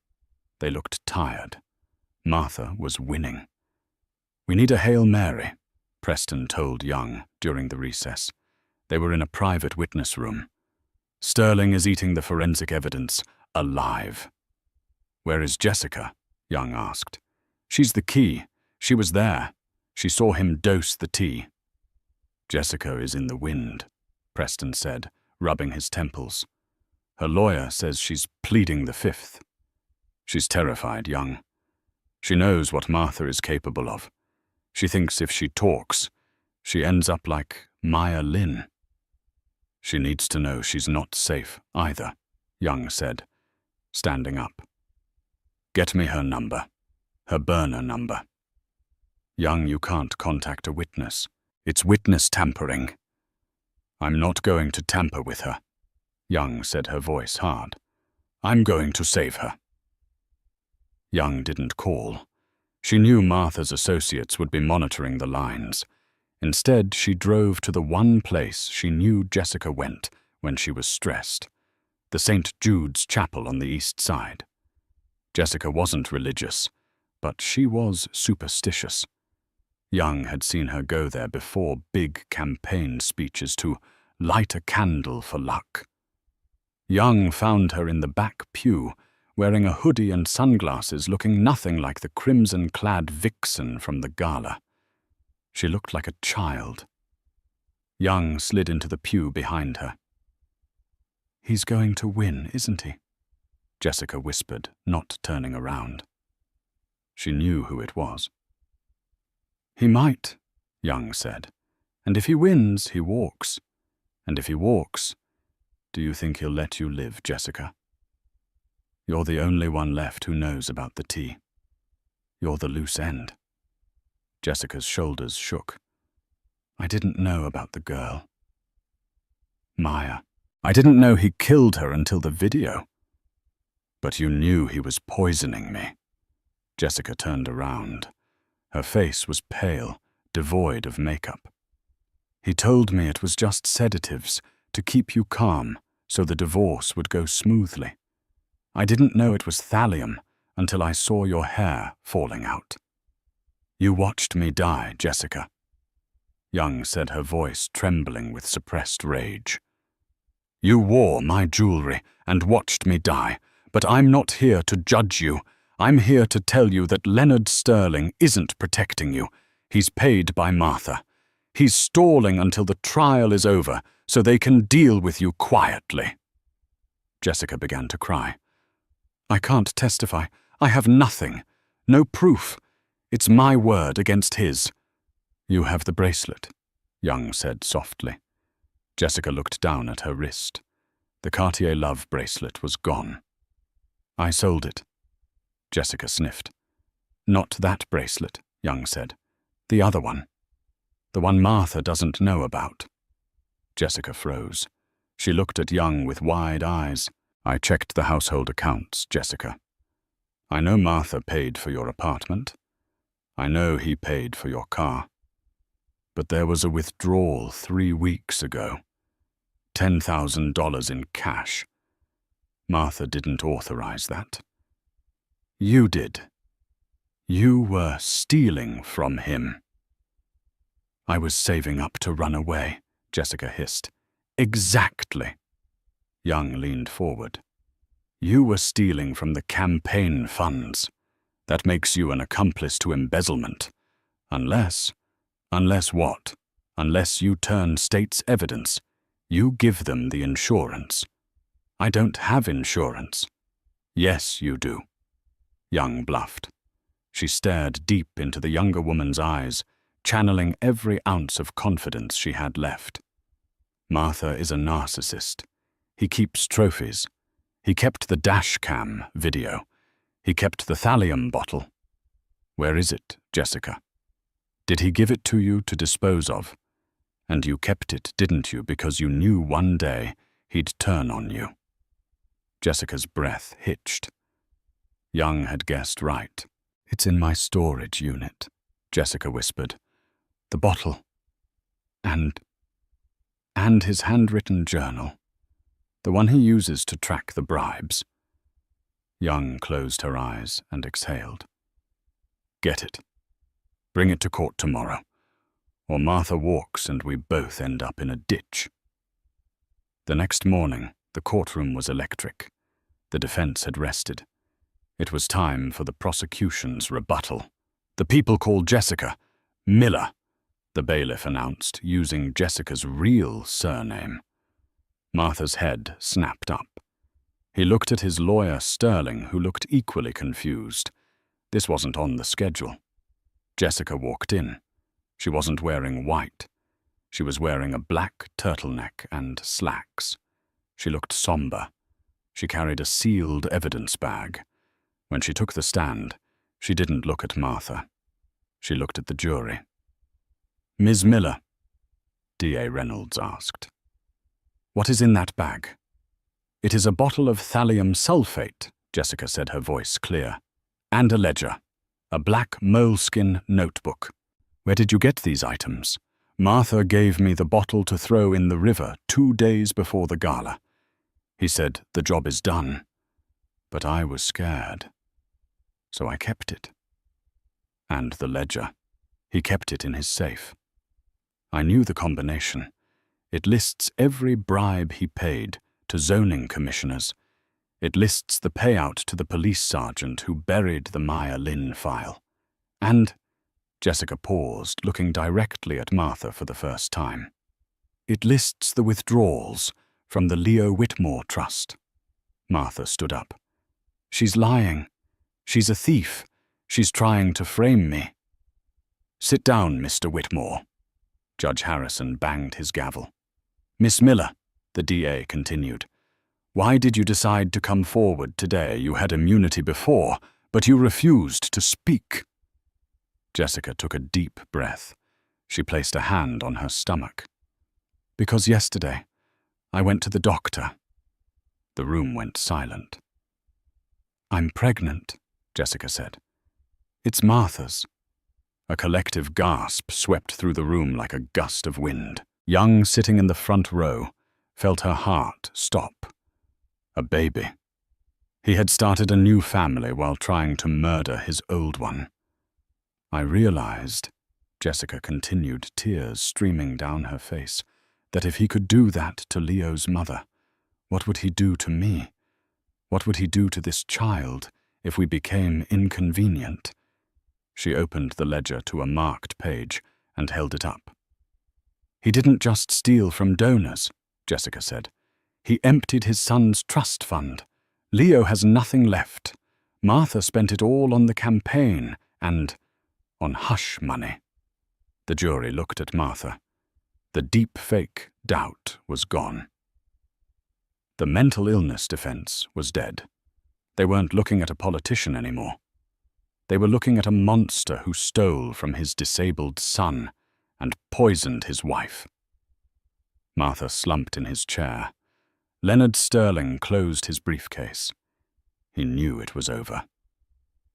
They looked tired. Martha was winning. "We need a Hail Mary," Preston told Young during the recess. They were in a private witness room. "Sterling is eating the forensic evidence alive." "Where is Jessica?" Young asked. "She's the key. She was there. She saw him dose the tea." "Jessica is in the wind," Preston said, rubbing his temples. "Her lawyer says she's pleading the fifth." "She's terrified, Young. She knows what Martha is capable of. She thinks if she talks, she ends up like Maya Lin." "She needs to know she's not safe either," Young said, standing up. "Get me her number, her burner number." "Young, you can't contact a witness. It's witness tampering." "I'm not going to tamper with her," Young said, her voice hard. "I'm going to save her." Young didn't call. She knew Martha's associates would be monitoring the lines. Instead, she drove to the one place she knew Jessica went when she was stressed, the St. Jude's Chapel on the East Side. Jessica wasn't religious, but she was superstitious. Young had seen her go there before big campaign speeches to light a candle for luck. Young found her in the back pew wearing a hoodie and sunglasses, looking nothing like the crimson-clad vixen from the gala. She looked like a child. Young slid into the pew behind her. "He's going to win, isn't he?" Jessica whispered, not turning around. She knew who it was. "He might," Young said. "And if he wins, he walks. And if he walks, do you think he'll let you live, Jessica? You're the only one left who knows about the tea. You're the loose end." Jessica's shoulders shook. "I didn't know about the girl. Maya. I didn't know he killed her until the video." "But you knew he was poisoning me." Jessica turned around. Her face was pale, devoid of makeup. "He told me it was just sedatives, to keep you calm, so the divorce would go smoothly. I didn't know it was thallium until I saw your hair falling out. You watched me die, Jessica." Young said, her voice trembling with suppressed rage. "You wore my jewelry and watched me die, but I'm not here to judge you. I'm here to tell you that Leonard Sterling isn't protecting you. He's paid by Martha. He's stalling until the trial is over so they can deal with you quietly." Jessica began to cry. "I can't testify. I have nothing. No proof. It's my word against his." "You have the bracelet," Young said softly. Jessica looked down at her wrist. The Cartier love bracelet was gone. "I sold it." Jessica sniffed. "Not that bracelet," Young said. "The other one. The one Martha doesn't know about." Jessica froze. She looked at Young with wide eyes. "I checked the household accounts, Jessica. I know Martha paid for your apartment. I know he paid for your car. But there was a withdrawal 3 weeks ago. $10,000 in cash. Martha didn't authorize that. You did. You were stealing from him." "I was saving up to run away," Jessica hissed. "Exactly." Young leaned forward. "You were stealing from the campaign funds. That makes you an accomplice to embezzlement. Unless what? Unless you turn state's evidence. You give them the insurance." "I don't have insurance." "Yes, you do." Young bluffed. She stared deep into the younger woman's eyes, channeling every ounce of confidence she had left. "Martha is a narcissist. He keeps trophies. He kept the dash cam video. He kept the thallium bottle. Where is it, Jessica? Did he give it to you to dispose of? And you kept it, didn't you, because you knew one day he'd turn on you?" Jessica's breath hitched. Young had guessed right. "It's in my storage unit," Jessica whispered. "The bottle. And his handwritten journal. The one he uses to track the bribes." Young closed her eyes and exhaled. "Get it. Bring it to court tomorrow, or Martha walks and we both end up in a ditch." The next morning, the courtroom was electric. The defense had rested. It was time for the prosecution's rebuttal. "The people called Jessica Miller," the bailiff announced, using Jessica's real surname. Martha's head snapped up. He looked at his lawyer, Sterling, who looked equally confused. This wasn't on the schedule. Jessica walked in. She wasn't wearing white. She was wearing a black turtleneck and slacks. She looked somber. She carried a sealed evidence bag. When she took the stand, she didn't look at Martha. She looked at the jury. "Ms. Miller," D.A. Reynolds asked, "what is in that bag?" "It is a bottle of thallium sulfate," Jessica said, her voice clear, "and a ledger, a black moleskin notebook." "Where did you get these items?" "Martha gave me the bottle to throw in the river 2 days before the gala. He said, the job is done. But I was scared. So I kept it. And the ledger. He kept it in his safe. I knew the combination. It lists every bribe he paid to zoning commissioners. It lists the payout to the police sergeant who buried the Maya Lin file. And Jessica paused, looking directly at Martha for the first time. It lists the withdrawals from the Leo Whitmore Trust. Martha stood up. She's lying. She's a thief. She's trying to frame me. Sit down, Mr. Whitmore. Judge Harrison banged his gavel. Miss Miller, the DA continued, why did you decide to come forward today? You had immunity before, but you refused to speak. Jessica took a deep breath. She placed a hand on her stomach. Because yesterday, I went to the doctor. The room went silent. I'm pregnant, Jessica said. It's Martha's. A collective gasp swept through the room like a gust of wind. Young, sitting in the front row, felt her heart stop. A baby. He had started a new family while trying to murder his old one. I realized, Jessica continued, tears streaming down her face, that if he could do that to Leo's mother, what would he do to me? What would he do to this child if we became inconvenient? She opened the ledger to a marked page and held it up. He didn't just steal from donors, Jessica said. He emptied his son's trust fund. Leo has nothing left. Martha spent it all on the campaign and on hush money. The jury looked at Martha. The deep fake doubt was gone. The mental illness defense was dead. They weren't looking at a politician anymore. They were looking at a monster who stole from his disabled son and poisoned his wife. Martha slumped in his chair. Leonard Sterling closed his briefcase. He knew it was over.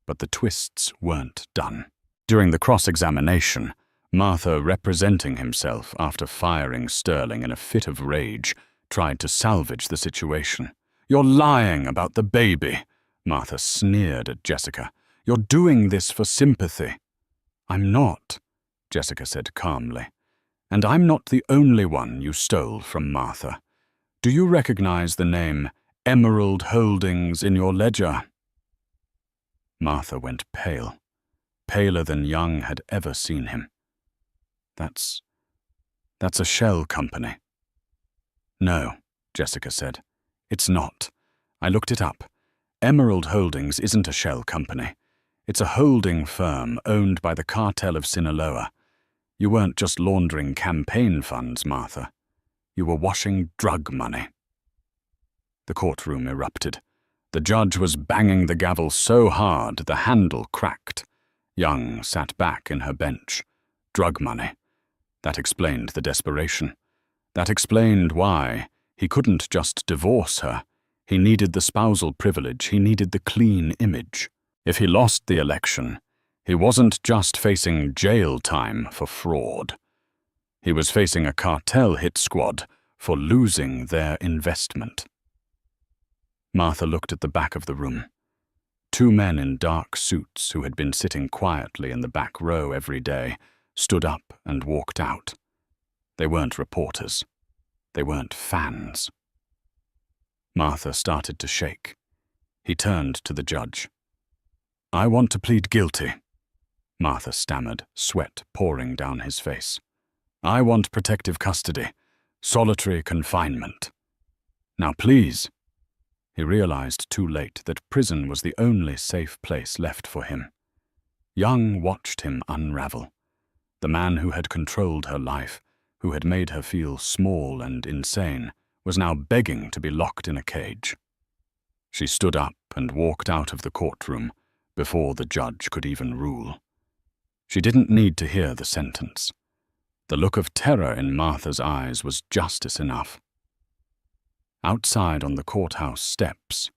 But the twists weren't done. During the cross-examination, Martha, representing himself after firing Sterling in a fit of rage, tried to salvage the situation. You're lying about the baby, Martha sneered at Jessica. You're doing this for sympathy. I'm not, Jessica said calmly. And I'm not the only one you stole from Martha. Do you recognize the name Emerald Holdings in your ledger? Martha went pale, paler than Young had ever seen him. That's a shell company. No, Jessica said. It's not. I looked it up. Emerald Holdings isn't a shell company. It's a holding firm owned by the cartel of Sinaloa. You weren't just laundering campaign funds, Martha. You were washing drug money. The courtroom erupted. The judge was banging the gavel so hard the handle cracked. Young sat back in her bench. Drug money. That explained the desperation. That explained why he couldn't just divorce her. He needed the spousal privilege. He needed the clean image. If he lost the election, he wasn't just facing jail time for fraud. He was facing a cartel hit squad for losing their investment. Martha looked at the back of the room. Two men in dark suits who had been sitting quietly in the back row every day stood up and walked out. They weren't reporters. They weren't fans. Martha started to shake. He turned to the judge. I want to plead guilty, Martha stammered, sweat pouring down his face. I want protective custody, solitary confinement. Now please. He realized too late that prison was the only safe place left for him. Young watched him unravel. The man who had controlled her life, who had made her feel small and insane, was now begging to be locked in a cage. She stood up and walked out of the courtroom before the judge could even rule. She didn't need to hear the sentence. The look of terror in Martha's eyes was justice enough. Outside on the courthouse steps,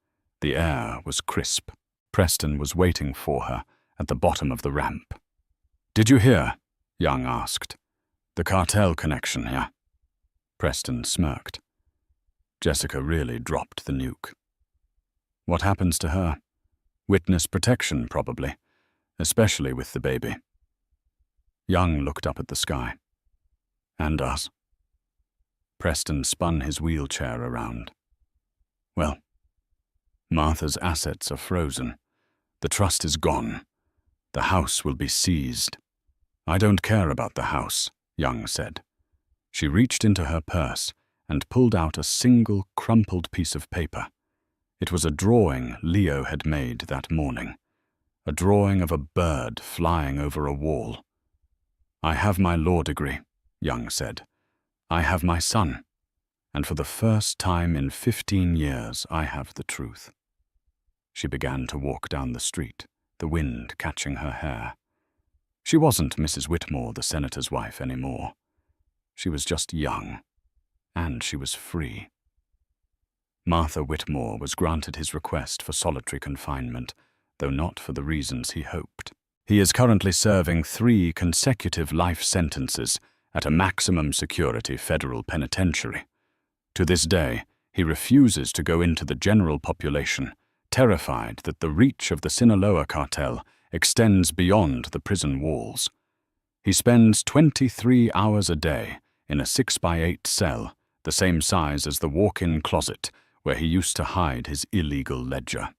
the air was crisp. Preston was waiting for her at the bottom of the ramp. Did you hear? Young asked. The cartel connection here. Preston smirked. Jessica really dropped the nuke. What happens to her? Witness protection, probably, especially with the baby. Young looked up at the sky. And us. Preston spun his wheelchair around. Well, Martha's assets are frozen. The trust is gone. The house will be seized. I don't care about the house, Young said. She reached into her purse and pulled out a single crumpled piece of paper. It was a drawing Leo had made that morning, a drawing of a bird flying over a wall. I have my law degree, Young said. I have my son, and for the first time in 15 years I have the truth. She began to walk down the street, the wind catching her hair. She wasn't Mrs. Whitmore, the senator's wife, anymore. She was just young, and she was free. Martha Whitmore was granted his request for solitary confinement, though not for the reasons he hoped. He is currently serving 3 consecutive life sentences at a maximum security federal penitentiary. To this day, he refuses to go into the general population, terrified that the reach of the Sinaloa cartel extends beyond the prison walls. He spends 23 hours a day in a 6x8 cell, the same size as the walk-in closet where he used to hide his illegal ledger.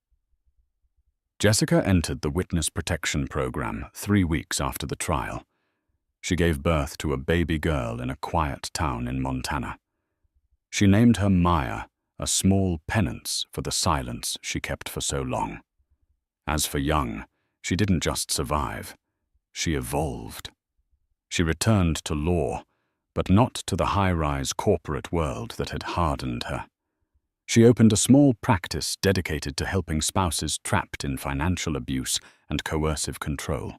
Jessica entered the Witness Protection Program 3 weeks after the trial. She gave birth to a baby girl in a quiet town in Montana. She named her Maya, a small penance for the silence she kept for so long. As for Young, she didn't just survive, she evolved. She returned to law, but not to the high-rise corporate world that had hardened her. She opened a small practice dedicated to helping spouses trapped in financial abuse and coercive control.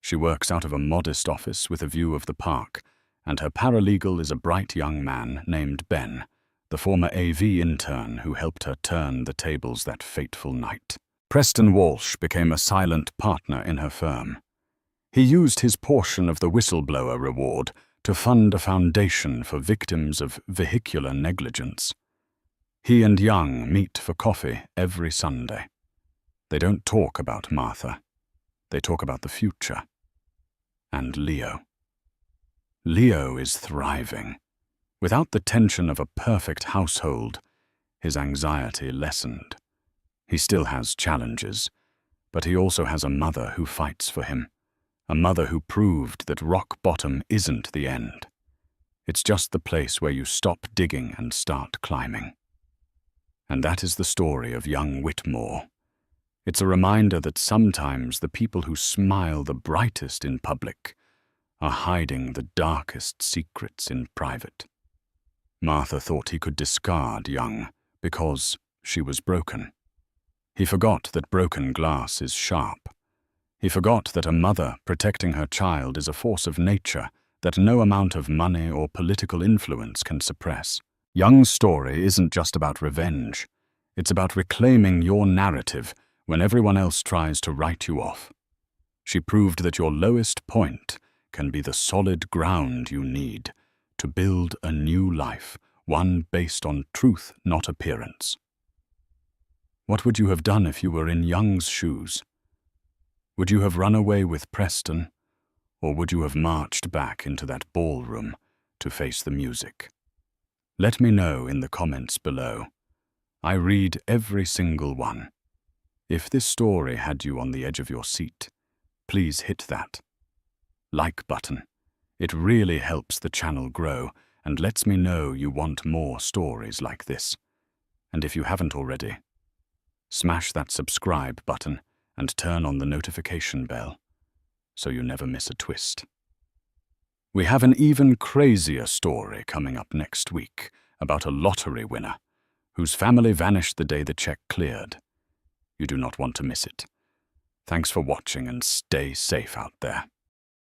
She works out of a modest office with a view of the park, and her paralegal is a bright young man named Ben, the former AV intern who helped her turn the tables that fateful night. Preston Walsh became a silent partner in her firm. He used his portion of the whistleblower reward to fund a foundation for victims of vehicular negligence. He and Young meet for coffee every Sunday. They don't talk about Martha. They talk about the future. And Leo. Leo is thriving. Without the tension of a perfect household, his anxiety lessened. He still has challenges, but he also has a mother who fights for him, a mother who proved that rock bottom isn't the end. It's just the place where you stop digging and start climbing. And that is the story of young Whitmore. It's a reminder that sometimes the people who smile the brightest in public are hiding the darkest secrets in private. Martha thought he could discard Young because she was broken. He forgot that broken glass is sharp. He forgot that a mother protecting her child is a force of nature that no amount of money or political influence can suppress. Young's story isn't just about revenge. It's about reclaiming your narrative when everyone else tries to write you off. She proved that your lowest point can be the solid ground you need to build a new life, one based on truth, not appearance. What would you have done if you were in Young's shoes? Would you have run away with Preston, or would you have marched back into that ballroom to face the music? Let me know in the comments below. I read every single one. If this story had you on the edge of your seat, please hit that like button. It really helps the channel grow and lets me know you want more stories like this. And if you haven't already, smash that subscribe button and turn on the notification bell so you never miss a twist. We have an even crazier story coming up next week about a lottery winner whose family vanished the day the check cleared. You do not want to miss it. Thanks for watching and stay safe out there.